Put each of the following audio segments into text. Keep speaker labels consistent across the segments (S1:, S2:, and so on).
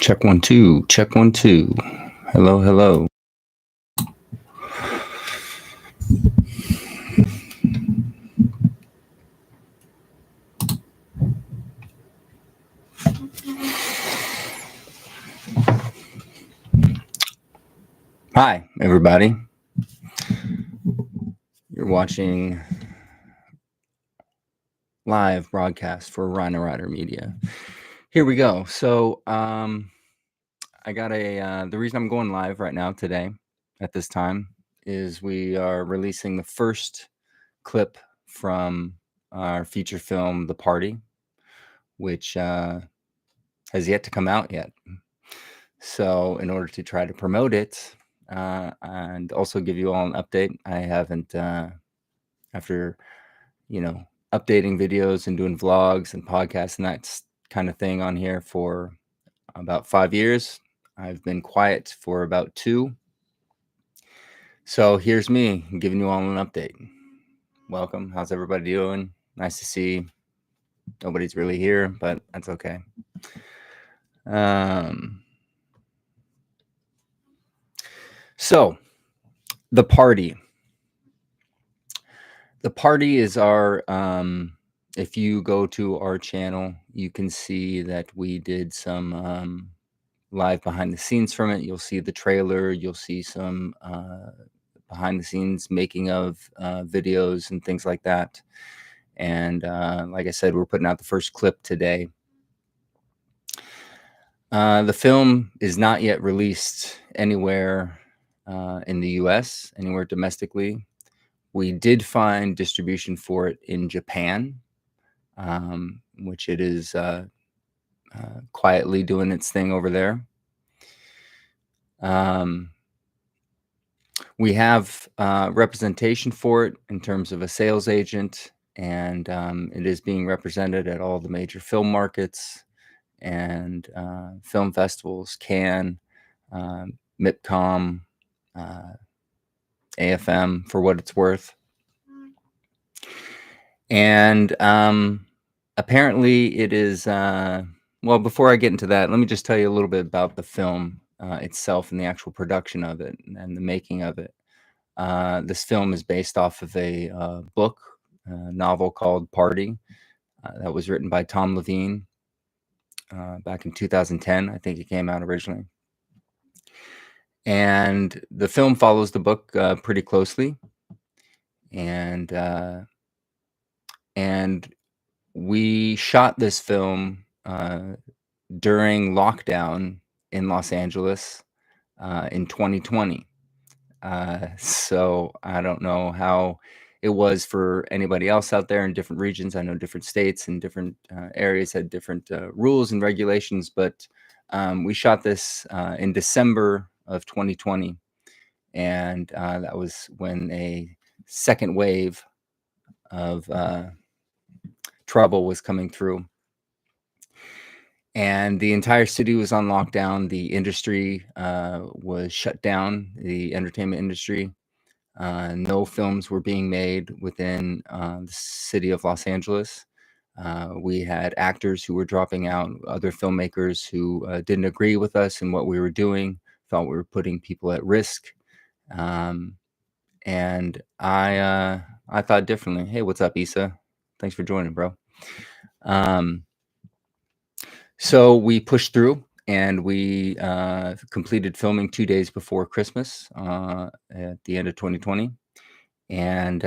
S1: Check 1 2. Check 1 2. Hello, hello. Hi, everybody. You're watching live broadcast for RynoRyder Media. Here we go. So, I got the reason I'm going live right now today at this time is we are releasing the first clip from our feature film, The Party, which has yet to come out yet. So in order to try to promote it and also give you all an update, I haven't, after, updating videos and doing vlogs and podcasts and that kind of thing on here for about 5 years. I've been quiet for about 2. So here's me giving you all an update. Welcome. How's everybody doing? Nice to see. Nobody's really here, but that's okay. So The Party. The Party is our, if you go to our channel, you can see that we did some live behind the scenes from it. You'll see the trailer. You'll see some behind the scenes making of videos and things like that. And like I said, we're putting out the first clip today. The film is not yet released anywhere in the US, anywhere domestically. We did find distribution for it in Japan, which it is quietly doing its thing over there. We have representation for it in terms of a sales agent, and it is being represented at all the major film markets and film festivals, Cannes, MIPCOM, AFM, for what it's worth. And apparently it is, well, before I get into that, let me just tell you a little bit about the film itself and the actual production of it and the making of it. This film is based off of a book, a novel called Party, that was written by Tom Levine back in 2010. I think it came out originally. And the film follows the book pretty closely. And we shot this film during lockdown in Los Angeles in 2020. So I don't know how it was for anybody else out there in different regions. I know different states and different areas had different rules and regulations, but we shot this in December of 2020. And that was when a second wave of trouble was coming through. And the entire city was on lockdown. The industry was shut down, the entertainment industry. No films were being made within the city of Los Angeles. We had actors who were dropping out, other filmmakers who didn't agree with us and what we were doing, thought we were putting people at risk. And I thought differently. Hey, what's up, Issa? Thanks for joining, bro. So we pushed through and we completed filming 2 days before Christmas at the end of 2020. And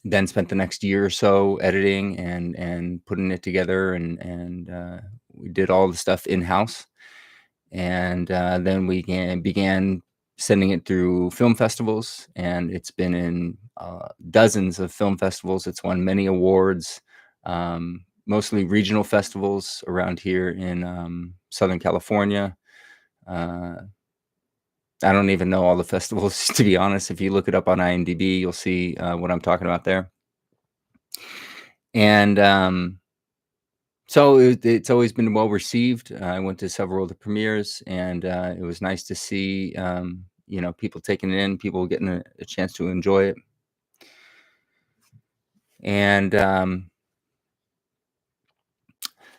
S1: then spent the next year or so editing and putting it together. And we did all the stuff in-house. And then we began sending it through film festivals. And it's been in dozens of film festivals. It's won many awards. Mostly regional festivals around here in Southern California. I don't even know all the festivals, to be honest. If you look it up on IMDb, you'll see what I'm talking about there. And so it's always been well received. I went to several of the premieres, and it was nice to see, people taking it in, people getting a chance to enjoy it. And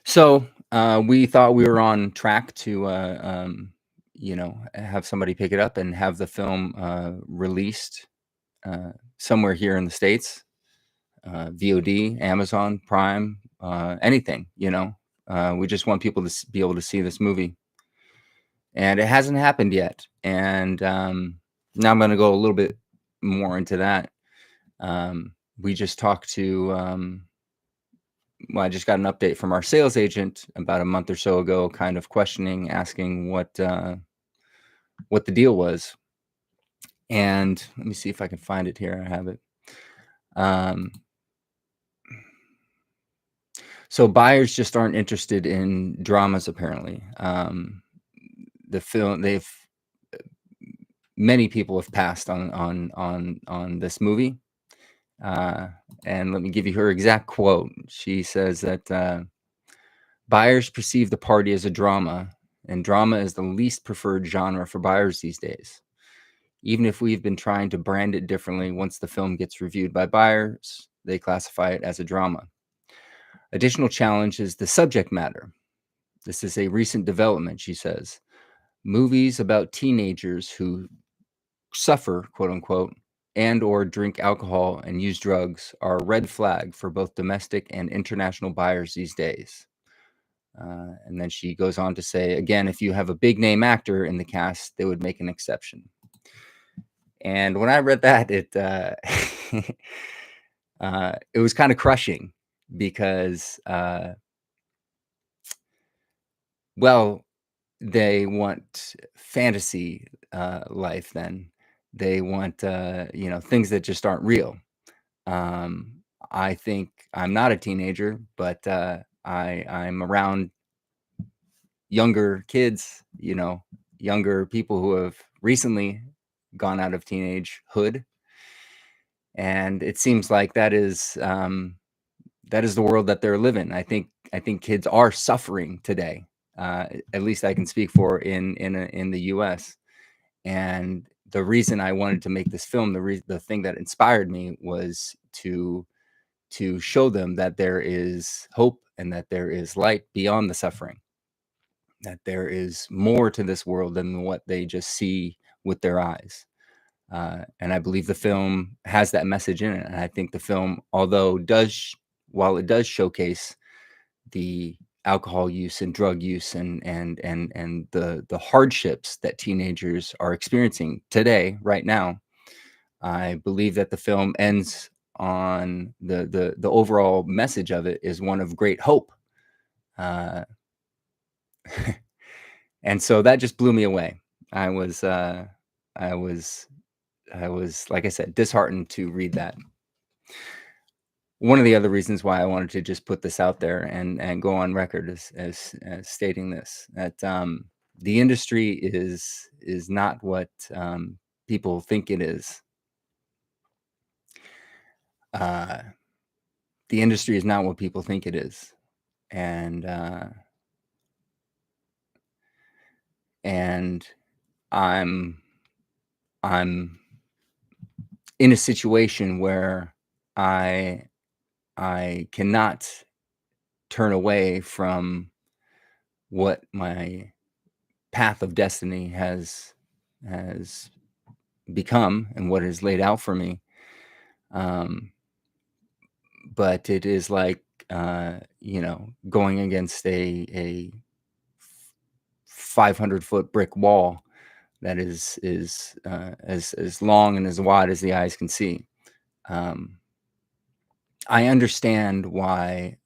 S1: so We thought we were on track to, have somebody pick it up and have the film released somewhere here in the States, VOD, Amazon Prime, anything. We just want people to be able to see this movie, and it hasn't happened yet. And now I'm going to go a little bit more into that. We just talked to. Well, I just got an update from our sales agent about a month or so ago, kind of asking what the deal was. And let me see if I can find it here. I have it. Um, so buyers just aren't interested in dramas, apparently. The film, many people have passed on this movie. And let me give you her exact quote. She says that buyers perceive the party as a drama, and drama is the least preferred genre for buyers these days. Even if we've been trying to brand it differently, once the film gets reviewed by buyers, they classify it as a drama. Additional challenge is the subject matter. This is a recent development, she says. Movies about teenagers who suffer, quote unquote, and or drink alcohol and use drugs are a red flag for both domestic and international buyers these days. And then she goes on to say, again, if you have a big name actor in the cast, they would make an exception. And when I read that, it was kind of crushing because, well, they want fantasy life. Then they want things that just aren't real. I think I'm not a teenager, but I'm around younger kids, younger people who have recently gone out of teenagehood, and it seems like that is the world that they're living. I think kids are suffering today. At least I can speak for in the U.S. And the reason I wanted to make this film, the thing that inspired me was to show them that there is hope and that there is light beyond the suffering, that there is more to this world than what they just see with their eyes. And I believe the film has that message in it. And I think the film, while it does showcase the alcohol use and drug use and the hardships that teenagers are experiencing today, right now, I believe that the film ends on the overall message of it is one of great hope. Uh, and so that just blew me away. I was, I was, I was, like I said, disheartened to read that. One of the other reasons why I wanted to just put this out there and go on record as stating this, that the industry is not what people think it is. Uh, the industry is not what people think it is, and and I'm I'm in a situation where I I cannot turn away from what my path of destiny has become and what is laid out for me. Um, but it is like going against a 500-foot brick wall that is as long and as wide as the eyes can see. Um, I understand why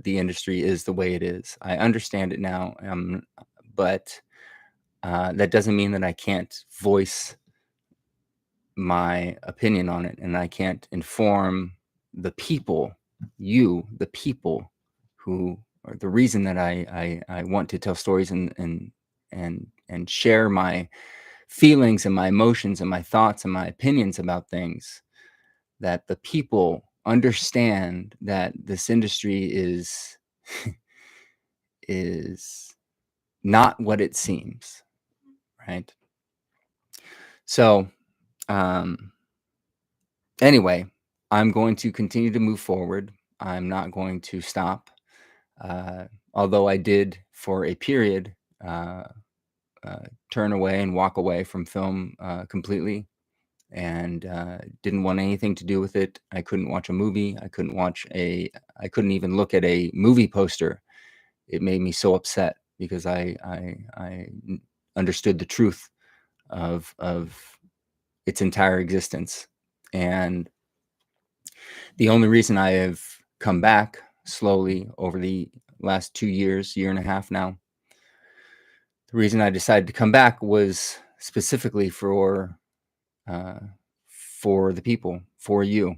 S1: the industry is the way it is. I understand it now, but that doesn't mean that I can't voice my opinion on it, and I can't inform the people, the people who are the reason that I want to tell stories and share my feelings and my emotions and my thoughts and my opinions about things, that the people understand that this industry is not what it seems, right? So, um, anyway, I'm going to continue to move forward. I'm not going to stop. although I did for a period turn away and walk away from film completely, and didn't want anything to do with it. I couldn't watch a movie. I couldn't even look at a movie poster. It made me so upset because I understood the truth of its entire existence. And the only reason I have come back slowly over the last 2 years, year and a half now, the reason I decided to come back was specifically uh, for the people, for you,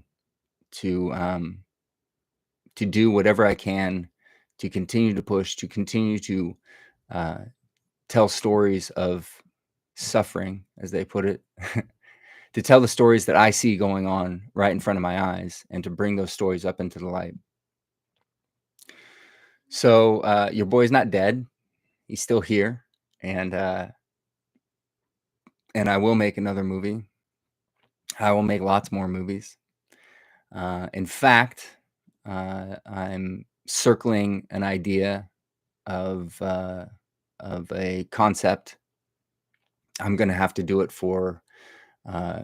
S1: to to do whatever I can to continue to push, to continue to uh, tell stories of suffering, as they put it, to tell the stories that I see going on right in front of my eyes, and to bring those stories up into the light. So your boy's not dead; he's still here, and I will make another movie. I will make lots more movies. In fact, I'm circling an idea of a concept. I'm going to have to do it for uh,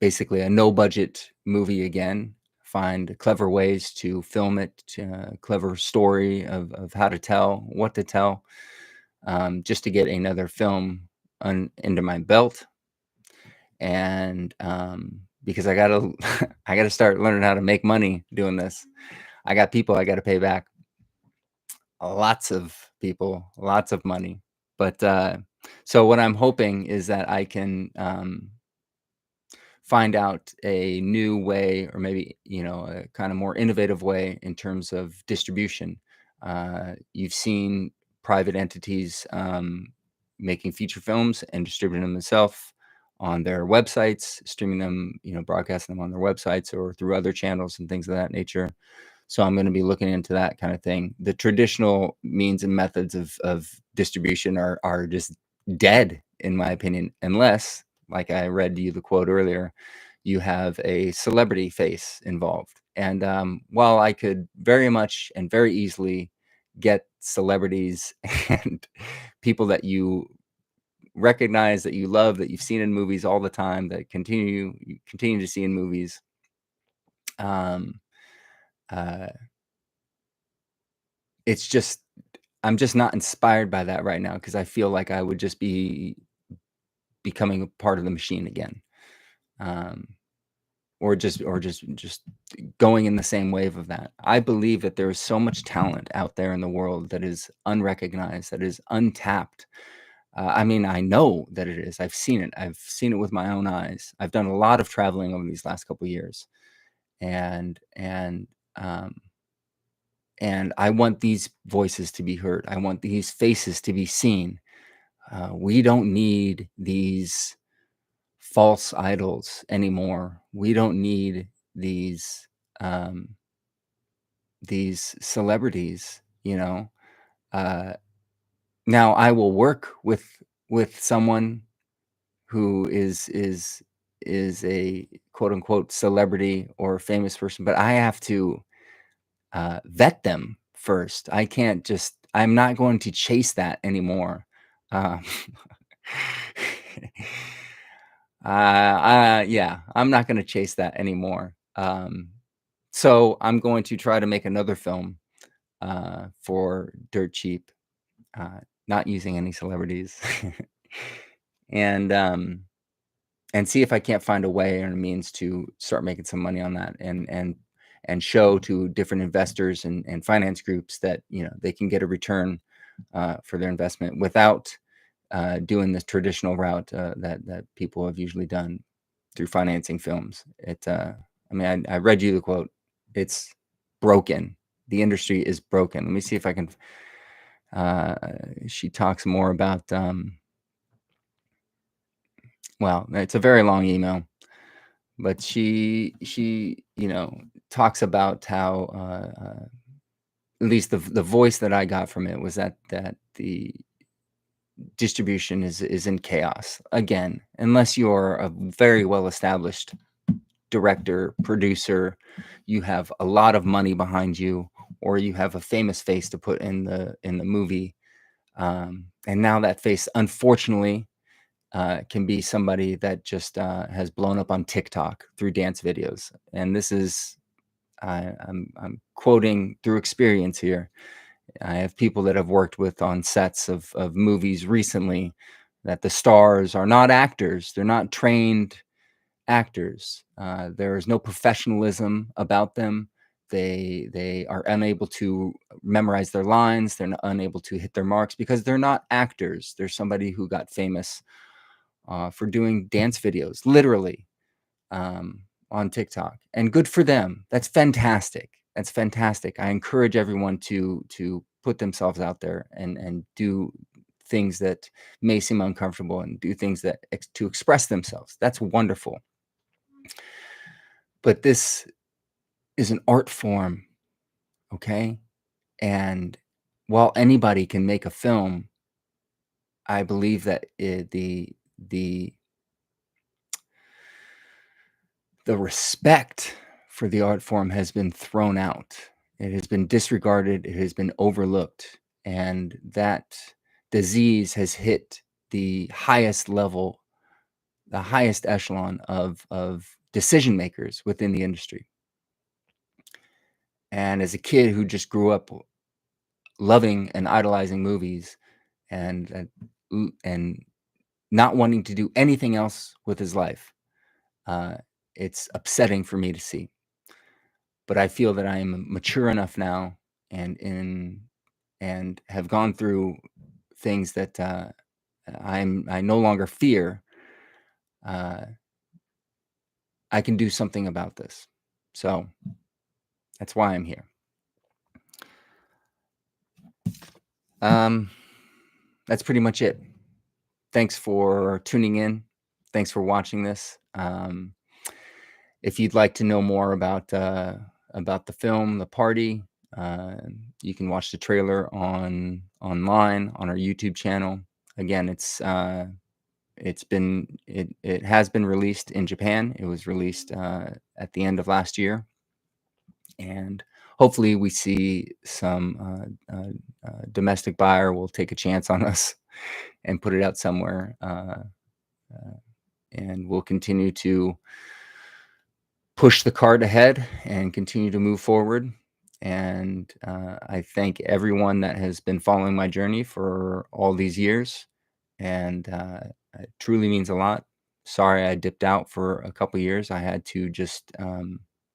S1: basically a no budget movie again. Find clever ways to film it, clever story of how to tell, what to tell, just to get another film into my belt. And because I gotta, I gotta start learning how to make money doing this. I got people I got to pay back, lots of people, lots of money. But so what I'm hoping is that I can find out a new way, or maybe, a kind of more innovative way in terms of distribution. You've seen private entities making feature films and distributing them themselves on their websites, streaming them, broadcasting them on their websites or through other channels and things of that nature. So I'm going to be looking into that kind of thing. The traditional means and methods of distribution are just dead, in my opinion, unless, like I read you the quote earlier, you have a celebrity face involved. And while I could very much and very easily get celebrities and people that you recognize, that you love, that you've seen in movies all the time, that you continue to see in movies, um, uh, it's just I'm just not inspired by that right now, because I feel like I would just be becoming a part of the machine again. Um, or just going in the same wave of that. I believe that there is so much talent out there in the world that is unrecognized, that is untapped. I mean, I know that it is. I've seen it. I've seen it with my own eyes. I've done a lot of traveling over these last couple of years, and um, I want these voices to be heard. I want these faces to be seen. We don't need these false idols anymore. We don't need um, these celebrities. Uh, Now I will work with someone who is a quote unquote celebrity or famous person, but I have to vet them first. I can't just. I'm not going to chase that anymore. Uh, yeah, I'm not going to chase that anymore. So I'm going to try to make another film for dirt cheap, uh, not using any celebrities, and see if I can't find a way or a means to start making some money on that, and show to different investors and finance groups that they can get a return for their investment without doing the traditional route that people have usually done through financing films. I mean, I read you the quote. It's broken. The industry is broken. Let me see if I can. She talks more about. Well, it's a very long email, but she talks about how at least the voice that I got from it was that the distribution is in chaos again, unless you're a very well established director, producer, you have a lot of money behind you, or you have a famous face to put in the movie. And now that face, unfortunately, can be somebody that just has blown up on TikTok through dance videos. And this is, I'm quoting through experience here. I have people that I've worked with on sets of movies recently, that the stars are not actors. They're not trained actors. There is no professionalism about them. They are unable to memorize their lines. They're unable to hit their marks because they're not actors. They're somebody who got famous for doing dance videos, literally, on TikTok, and good for them. That's fantastic. That's fantastic. I encourage everyone to put themselves out there and do things that may seem uncomfortable, and do things that to express themselves. That's wonderful. But this is an art form, okay? And while anybody can make a film, I believe that the respect for the art form has been thrown out. It has been disregarded. It has been overlooked. And that disease has hit the highest level, the highest echelon of decision makers within the industry. And as a kid who just grew up loving and idolizing movies, and not wanting to do anything else with his life, it's upsetting for me to see. But I feel that I am mature enough now, and have gone through things that I no longer fear. Uh, I can do something about this. So that's why I'm here. That's pretty much it. Thanks for tuning in. Thanks for watching this. If you'd like to know more about the film, The Party, you can watch the trailer online on our YouTube channel. Again, it has been released in Japan. It was released at the end of last year, and hopefully we see some domestic buyer will take a chance on us and put it out somewhere, and we'll continue to push the cart ahead and continue to move forward. And I thank everyone that has been following my journey for all these years, and it truly means a lot. Sorry I dipped out for a couple years. I had to just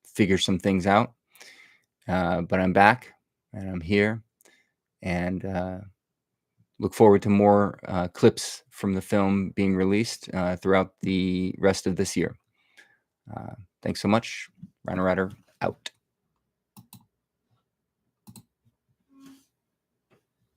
S1: figure some things out, but I'm back and I'm here, and look forward to more clips from the film being released throughout the rest of this year. Thanks so much. RynoRyder out.